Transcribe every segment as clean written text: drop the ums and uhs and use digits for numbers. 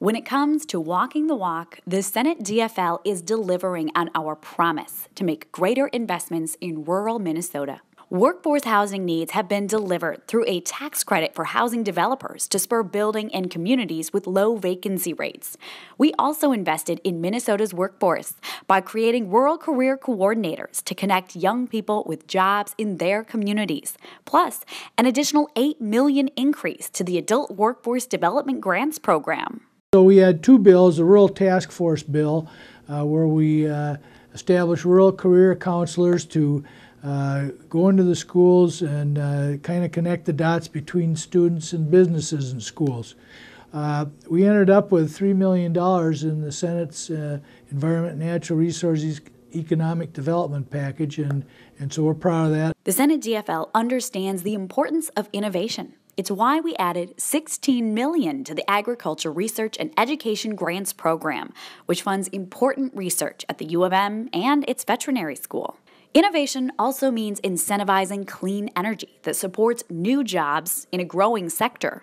When it comes to walking the walk, the Senate DFL is delivering on our promise to make greater investments in rural Minnesota. Workforce housing needs have been delivered through a tax credit for housing developers to spur building in communities with low vacancy rates. We also invested in Minnesota's workforce by creating rural career coordinators to connect young people with jobs in their communities, plus an additional $8 million increase to the Adult Workforce Development Grants Program. So we had two bills, a rural task force bill where we established rural career counselors to go into the schools and kind of connect the dots between students and businesses and schools. We ended up with $3 million in the Senate's Environment and Natural Resources Economic Development Package, and so we're proud of that. The Senate DFL understands the importance of innovation. It's why we added $16 million to the Agriculture Research and Education Grants Program, which funds important research at the U of M and its veterinary school. Innovation also means incentivizing clean energy that supports new jobs in a growing sector.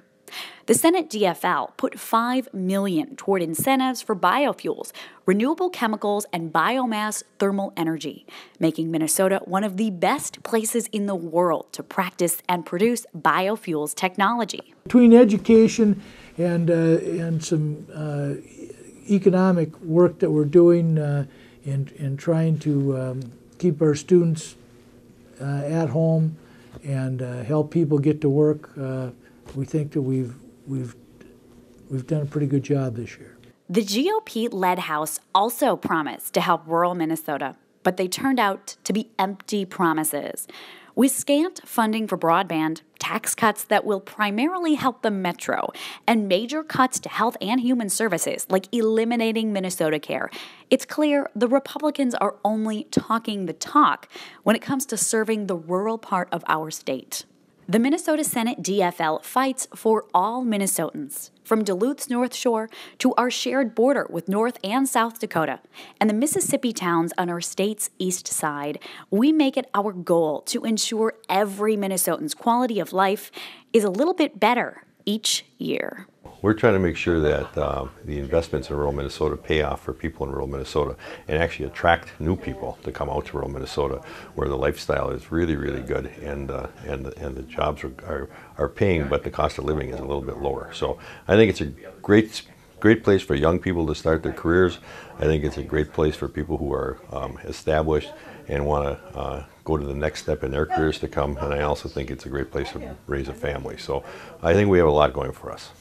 The Senate DFL put $5 million toward incentives for biofuels, renewable chemicals, and biomass thermal energy, making Minnesota one of the best places in the world to practice and produce biofuels technology. Between education and some economic work that we're doing in trying to keep our students at home and help people get to work, we think that we've done a pretty good job this year. The GOP-led House also promised to help rural Minnesota, but they turned out to be empty promises. With scant funding for broadband, tax cuts that will primarily help the metro, and major cuts to health and human services like eliminating Minnesota Care, it's clear the Republicans are only talking the talk when it comes to serving the rural part of our state. The Minnesota Senate DFL fights for all Minnesotans, from Duluth's North Shore to our shared border with North and South Dakota, and the Mississippi towns on our state's east side. We make it our goal to ensure every Minnesotan's quality of life is a little bit better each year. We're trying to make sure that the investments in rural Minnesota pay off for people in rural Minnesota and actually attract new people to come out to rural Minnesota, where the lifestyle is really, really good and the jobs are paying, but the cost of living is a little bit lower. So I think it's a great place for young people to start their careers. I think it's a great place for people who are established and want to go to the next step in their careers to come. And I also think it's a great place to raise a family. So I think we have a lot going for us.